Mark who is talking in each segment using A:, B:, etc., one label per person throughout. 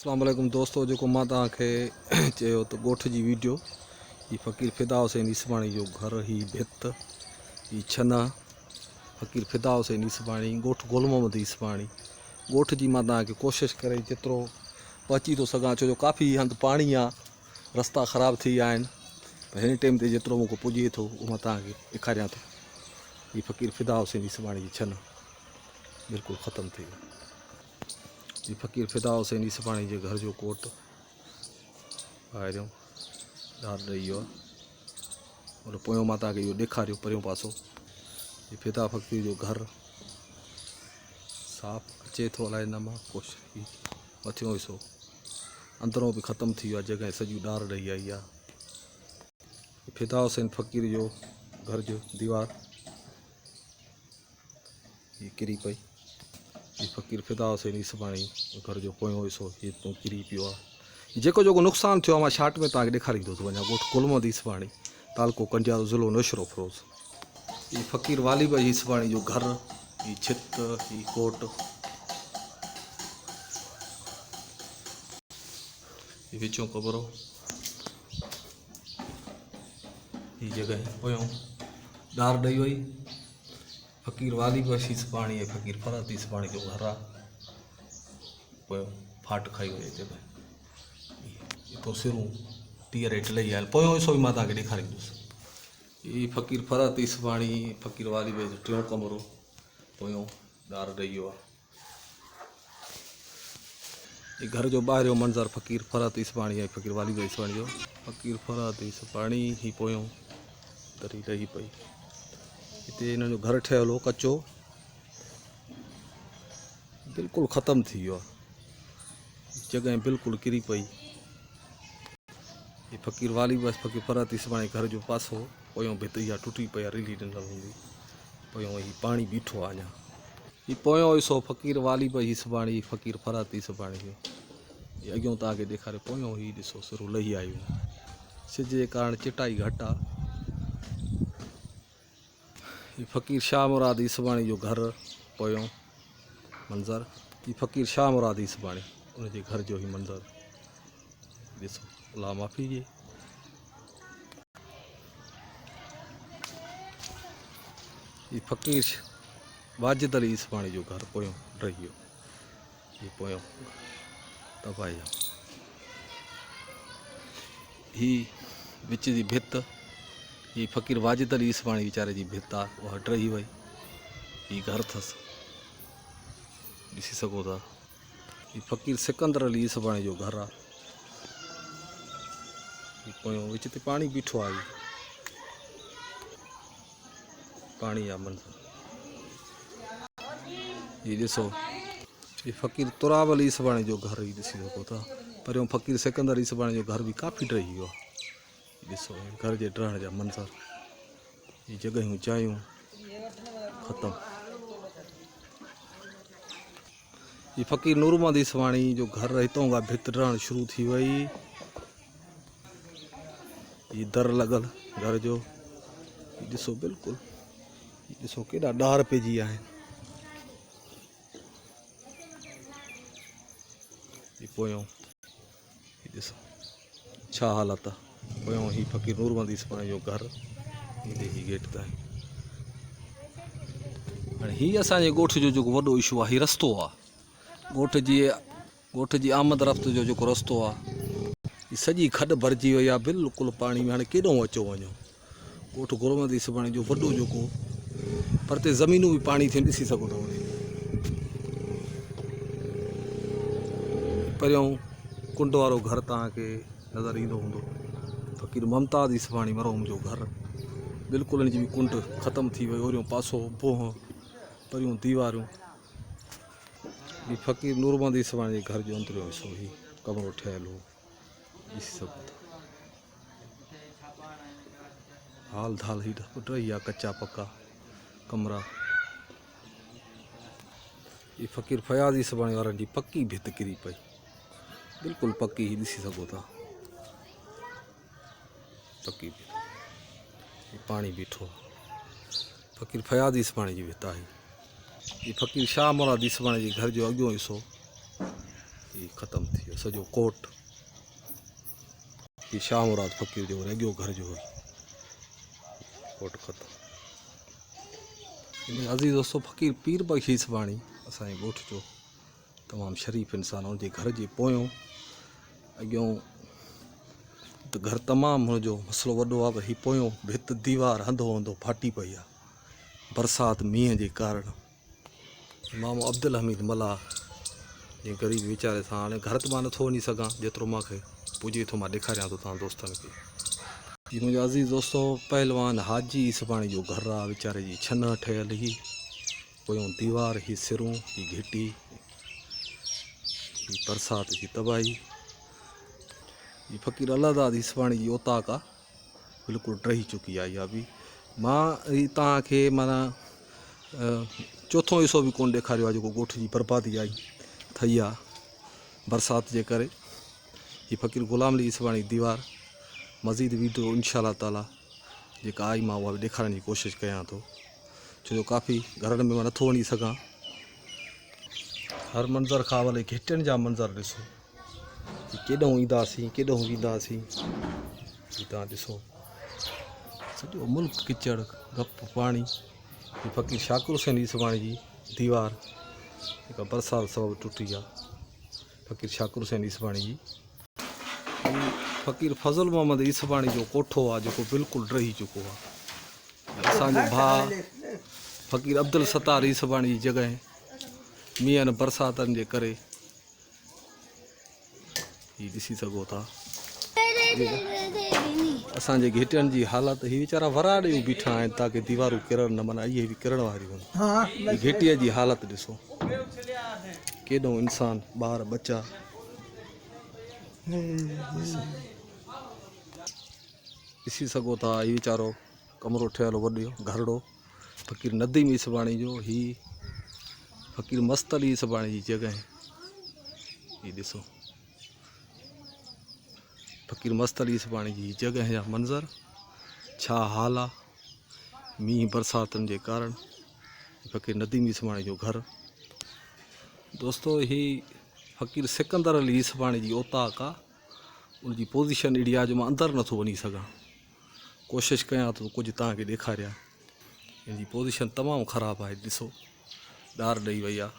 A: अस्सलाम वालेकुम दोस्तों, जो मां तव्हांखे चयो त ॻोठ जी वीडियो ही फ़कीर फिदा हुसैन ईसबाणी जो घर ही भित ही छना फ़कीर फिदा हुसैन ईसबाणी ॻोठ गुल मोहम्मद ईसबाणी ॻोठ जी मां तव्हांखे कोशिशि करे जेतिरो पहुची थो सघां, छो जो काफ़ी हंधि पाणी आहे, रस्ता ख़राब थी विया आहिनि। पर हिन टाइम ते जेतिरो मूंखे पुॼे थो उहो मां तव्हांखे ॾेखारियां थो। ही फ़कीर फिदा हुसैन ईसबाणी जी छन बिल्कुलु ख़तमु थी वियो। ये फ़कीर फिदा हुसैन ईसबाणी के घर जो कोट ॿाहिरियों ॾार ॾेई वियो आहे और पोयों मां तव्हांखे इहो ॾेखारियो परियों पासो। ये फिदा फ़कीर जो घर साफ़ अचे थो, अलाए न मां कोशिशि मथियों हिसो अंदरों भी ख़त्म थी वियो आहे, जॻह सॼी ॾार ॾेई आई आहे। फिदा हुसैन फ़कीर जो घर जो दीवार ये किरी पई। ये फ़कीर फिदा हुसैन ईसबाणी घर जो पोयों हिसो ये तूं किरी पियो आहे। जेको जेको नुक़सानु थियो आहे मां शार्ट में तव्हांखे ॾेखारींदो थो वञा। ॻोठ गुल मोहम्मद ईसबाणी, तालुको कंडियाल, ज़िलो नौशरो फ़िरोज़। ये फ़कीर वाली भाई ईसबाणी जो घर, ये छित, ये कोट, ये विचों कबरो, ये जगह पोयों ॾार ॾेई वई। फ़कीर वाली बश ईसबाणी ऐं फ़कीर फरहत ईसबाणी जो घर आहे। पोयों फाट खाई वई जगह, पोइ सिरूं टीह रेट लही आयल। पोयों हिसो भी मां तव्हांखे ॾेखारींदुसि। ये फ़कीर फरहत ईसबाणी फ़कीर वाली भाई जो टियों कमरो पोयों ॾार ॾेई वियो आहे। ये घर जो ॿाहिरियों मंज़र फ़कीर फरहत ईसबाणी ऐं फ़कीर वाली भाई ईसबाणी जो। फ़कीर फरहत ईसबाणी ही पोयों दरी ॾही पई। हिते हिननि जो घर ठहियल हो कचो, बिल्कुलु ख़तमु थी वियो आहे, जॻह बिल्कुलु किरी पई। ये फ़कीर वाली बस फ़कीर फरहत ईसबाणी घर जो पासो पोयों भित इहा टुटी पई आहे, रिली ॾिनल हूंदी। पोयों ही पाणी बीठो आहे अञा। ही पोयों हिसो फ़कीर वाली भाई ईसबाणी फ़कीर फरहत ईसबाणी जो। ये अॻियों तव्हांखे ॾेखारे पोयों ही ॾिसो सिरूं लही आयूं, सिज जे कारण चिटाई घटि आहे। ये फ़कीर शाह मुराद ईसबाणी जो घर पोयों मंज़र। ये फ़कीर शाह मुराद ईसबाणी उनके घर जो ही मंज़र ॾिसो। अल्लाह माफ़ी जे। ये फ़कीर वाजिद अली ईसबाणी जो घर पोयों ढही वियो। ये पोयों तबाही आहे। ही विच जी भित, ही फ़कीर वाजिद अली ईसबाणी वीचारे जी भित आहे, उहा ढही वई। ही घर अथसि, ॾिसी सघो था। ही फ़कीर सिकंदर अली ईसबाणी जो घर आहे। ही पोयों विच ते पाणी बीठो आहे, पाणी आहे मंज़र। ये ॾिसो, ये फ़कीर तुराब अली ईसबाणी जो घर ही ॾिसी सघो था। परियों फ़कीर सिकंदर ईसबाणी जो घर भी काफ़ी ढही वियो आहे। ॾिसो घर जे ढहण जा मंज़र, ये जॻहियूं चायूं ख़तमु। ये फ़कीर नूर मोहम्मद ईसबाणी जो घर, हितों खां भित ढहण शुरू थी वई। ये दर लॻल घर जो, ये ॾिसो बिल्कुलु, ये ॾिसो केॾा ॾार पइजी विया आहिनि। ये पोयों ये ॾिसो छा हालत आहे। पोयों ही फ़कीर नूर मोहम्मद ईसबाणी जो घर, ईंदे ही गेट ताईं। हाणे ही असांजे ॻोठ जो जेको वॾो इशू आहे, ही रस्तो आहे। ॻोठ जी आमद रफ़्त जो जेको रस्तो आहे, ही सॼी खॾ भरिजी वई आहे बिल्कुलु पाणी में। हाणे केॾो अचो वञो। ॻोठ गुल मोहम्मद ईसबाणी जो वॾो जेको परते ज़मीनूं भी पाणी थियनि, ॾिसी सघो था। परियों कुंड वारो घर तव्हांखे नज़र ईंदो हूंदो, फ़कीर मुमताज़ ईसबाणी मरहूम जो घर। बिल्कुलु हिनजी भी कुंड ख़तमु थी वई। ओरियों पासो बोह, परियों दीवारूं। ये फ़कीर नूर मोहम्मद ईसबाणी जे घर जो अंदरियों हिसो, ही कमरो ठहियल हो, ॾिसी सघो था। हाल धाल ही टही आहे, कच्चा पक्का कमरा। ये फ़कीर फयाज़ ईसबाणी वारनि जी पक्की भित किरी पई, बिल्कुलु पक्की, ही ॾिसी सघो था। पक्की भित, ये पाणी बीठो आहे। फ़कीर फयाज़ ईसबाणी जी भित आहे। ये फ़कीर शाह मुराद ईसबाणी जे घर जो अॻियों हिसो, ये ख़त्म थी वियो सॼो कोट। ये शाह मुराद फ़कीर जो रह गयो घर जो कोट ख़त्म। अज़ीज़ दोस्तों, फ़कीर पीर बख्शी इसबाणी असांजे ॻोठ जो तमामु शरीफ़ इंसान, उनके घर जे पोयों अॻियों त घर तमामु हुनजो मसलो वॾो आहे, पर हीउ पोयों भित दीवार हंधो हंधो फाटी पई आहे बरसाति मींहं जे कारण। इमाम अब्दुल हमीद मल्हा जे ग़रीब वीचारे सां हाणे घर त मां नथो वञी सघां, जेतिरो मूंखे पुॼे थो मां ॾेखारियां थो तव्हां दोस्तनि खे। हीउ मुंहिंजो अज़ीज़ दोस्तो पहलवान हाजी इसबाणी जो घर आहे, वीचारे जी छन ठहियल ही पोयों दीवार, ही सिरूं, ही घिटी, ही बरसाति जी तबाही। ये फ़कीर अलादाद इसबाणी जी औताक आहे, बिल्कुलु टही चुकी आहे इहा बि। मां तव्हांखे माना चोथों हिसो बि कोन ॾेखारियो आहे जेको ॻोठ जी बर्बादी आई थी आहे बरसाति जे करे। हीअ फ़कीर ग़ुलाम अली इसबाणी दीवार मज़ीद वीडियो इंशाअल्लाह ताला जेका आई मां उहा बि ॾेखारण जी कोशिशि कयां थो, छो जो काफ़ी घरनि में मां नथो वञी सघां। हर मंज़र खां भले घिटियुनि जा मंज़र ॾिसो, केॾों ईंदासीं केॾों वेंदासीं, तव्हां ॾिसो सॼो मुल्क किचड़ गप पाणी। हीअ फ़कीर शाकिर हुसैन इसबाणी जी दीवार जेका बरसाति सबबु टुटी आहे, फ़कीर शाकिर हुसैन इसबाणी जी। फ़कीर फज़ल मोहम्मद इसबाणी जो कोठो आहे जेको बिल्कुलु टही चुको आहे। असांजो भाउ फ़कीर अब्दुल सत्तार इसबाणी जी जॻह मींहनि बरसातनि जे करे ही ॾिसी सघो था। असांजे घिटियुनि जी हालत, ही वीचारा वराॾियूं बीठा आहिनि ताकी दीवारूं किरण न, माना इहे बि किरण वारियूं आहिनि। घिटीअ जी हालत ॾिसो, केॾो इंसान ॿार बच्चा ॾिसी सघो था। हीउ वीचारो कमिरो ठहियल वॾो घरड़ो फ़कीर नदीम इसबाणी जो। ही फ़कीर मस्त अली इसबाणी जी जॻह, ही ॾिसो फ़कीर मस्त अली इसबाणी जी जॻह जा मंज़र छा हाल आहे मींहं बरसातुनि जे कारण। फ़कीर नदीम इसबाणी जो घर दोस्तो, ही फ़कीर सिकंदर अली इसबाणी जी औताक आहे। उनजी पोज़ीशन अहिड़ी आहे जो मां अंदरि नथो वञी सघां, कोशिशि कयां थो कुझु तव्हांखे ॾेखारियां। हिनजी पोज़ीशन तमामु ख़राबु आहे, ॾिसो ॾार ॾेई वई आहे।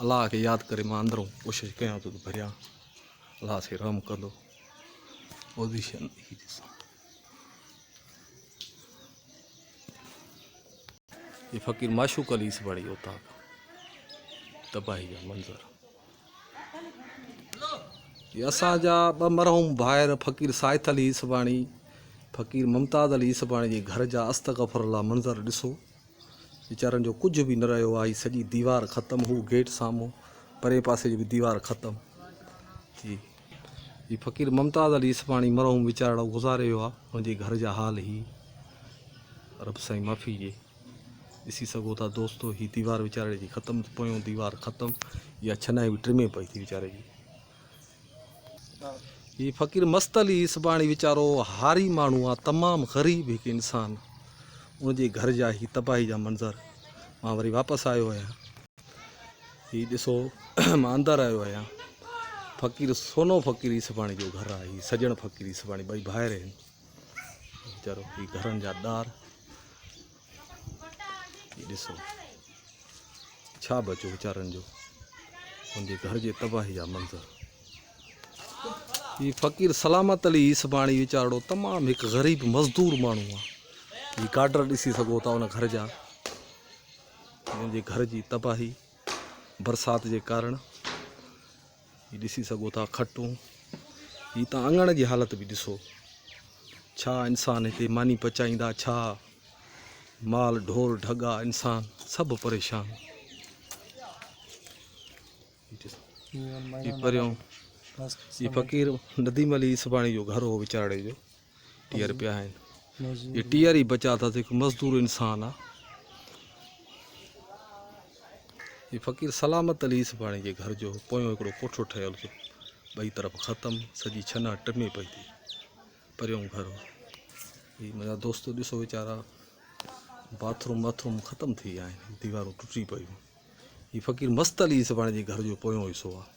A: अलाह खे यादि करे मां अंदरूं कोशिशि कयां थो त भरियां, अलाह से रहम कंदो। पोज़ीशन ही ॾिसो, ये फ़कीर माशूक अली इसबाणी औताक, तबाही जा मंज़र। ये असांजा ॿ मरहूम भाइर फ़कीर साइथ अली इसबाणी, फ़कीर मुमताज़ अली इसबाणी जे घर जा अस्तग़फुरुल्लाह मंज़र ॾिसो। वीचारनि जो कुझु बि न रहियो आहे। सॼी दीवार ख़तमु, हू गेट साम्हूं परे पासे जी बि दीवार ख़तमु जी। ही फ़कीर मुमताज़ अली इसबाणी मरहूम वीचारो गुज़ारे वियो आहे, हुनजे घर जा हाल ही रब साईं माफ़ी ॾिए। ॾिसी सघो था दोस्तो, ही दीवार वीचारे जी ख़तमु, पोयों दीवार ख़तमु, इहा छनाई बि टिमे पई थी वीचारे जी। ही फ़कीर मस्त अली इसबाणी वीचारो हारी माण्हू आहे, तमामु ग़रीब हिकु इंसान, उनजे घर जा ही तबाही जा मंज़र। मां वरी वापसि आयो आहियां, ही ॾिसो मां अंदरि आयो आहियां। फ़कीर सोनो फ़कीर इसबाणी जो घर आहे, ही सजण फ़कीर इसबाणी, ॿई भाइर आहिनि वीचारो। ही घरनि जा ॾार, ही ॾिसो छा बचो वीचारनि जो, उनजे घर जे तबाही जा मंज़र। ही फ़कीर सलामत अली इसबाणी वीचारो तमामु हिकु ग़रीब मज़दूर माण्हू आहे। ही गाडर ॾिसी सघो था उन घर जा, उनजे घर जी तबाही बरसाति जे कारण। ही ॾिसी सघो था खटूं, ही तव्हां अङण जी हालत बि ॾिसो, छा इंसान हिते मानी पचाईंदा, छा माल ढोर ढगा, इंसान सभु परेशान। ही परियों ये फ़कीर नदीम अली इसबाणी जो घर हो वीचारे जो, टीयर पिया आहिनि। ये टीयर ई बचा था, हिकु मज़दूर इंसान आहे। ये फ़कीर सलामत अली इसबाणी जे घर जो पोयों हिकिड़ो कोठो ठहियल हो, ॿई तरफ़ ख़तमु, सॼी छना टिमे पई थी, परियों घर हो। ही मुंहिंजा दोस्तो ॾिसो वीचारा बाथरूम वाथरूम ख़तमु थी विया आहिनि, दीवारूं टुटी पयूं। ही फ़कीर मस्त अली इसबाणी जे घर जो पोयों हिसो आहे।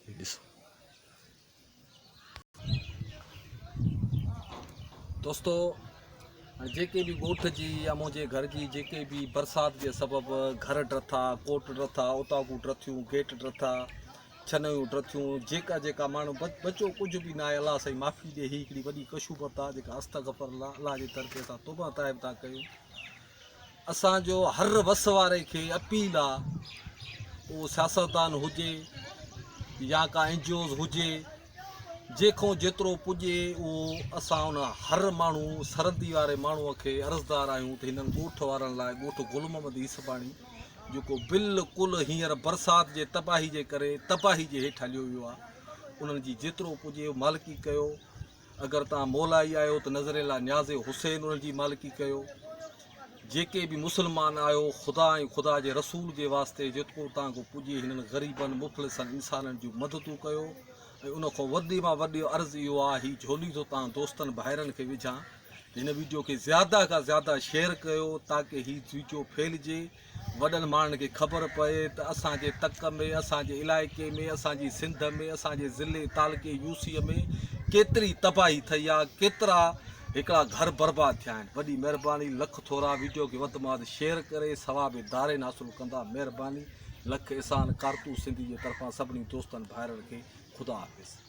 A: ॾिसो दोस्तों, जेके भी ॻोठ जी या मुंहिंजे घर जी जेके भी बरसात के सबबु घर ड्रथा, कोट ड्रथा, उताकू ड्रथियूं, गेट ड्रथा, छनूं ड्रथियूं, जेका माण्हू बचो कुछ भी ना आहे, अलाह साईं माफ़ी ॾे। ही हिकिड़ी वॾी कशूबत आहे जेका अस्तगफुरुल्लाह, अलाह जे तरफ़े सां तौबा ताइब था कयूं। असांजो हर वस वारे खे अपील आहे, उहो सियासतदान हुजे या का NGOs हुजे, जेको जेतिरो पुॼे उहो असां उन हर माण्हू सरहदी वारे माण्हूअ खे अर्ज़दार आहियूं त हिननि ॻोठ वारनि लाइ ॻोठ गुल मोहम्मद ईसबाणी जेको बिल्कुलु हींअर बरसाति जे तबाही जे करे तबाही जे हेठि हलियो वियो आहे, उन्हनि जी जेतिरो पुॼे मालिकी कयो। अगरि तव्हां मौलाई आहियो त नज़रेला न्याज़े हुसैन उन्हनि जी मालिकी कयो। जेके भी मुस्लमान आहियो, ख़ुदा ऐं ख़ुदा जे रसूल जे वास्ते जेतिरो तव्हांखो पुॼे हिननि ग़रीबनि मुफ़लिसनि इंसाननि जूं मददूं कयो। ऐं उन खां वॾी मां वॾी अर्ज़ु इहो आहे, हीउ झोली थो तव्हां दोस्तनि भाइरनि खे विझां, हिन वीडियो खे ज़्यादा खां ज़्यादा शेयर कयो ताकी हीउ वीडियो फैलिजे, वॾनि माण्हुनि खे ख़बर पए त असांजे तक में, असांजे इलाइक़े में, असांजी सिंध में, असांजे ज़िले तालुके यूसीअ में केतिरी तबाही थी आहे, केतिरा हिकिड़ा घर बर्बादु थिया आहिनि। वॾी महिरबानी, लख थोरा, वीडियो खे वधि में वधि शेयर करे सवाब दारे हासिलु कंदा, महिरबानी। लख एहसान कारतूस सिंधी जे तरफ़ां सभिनी दोस्तनि भाइरनि खे ख़ुदा हाफ़िज़।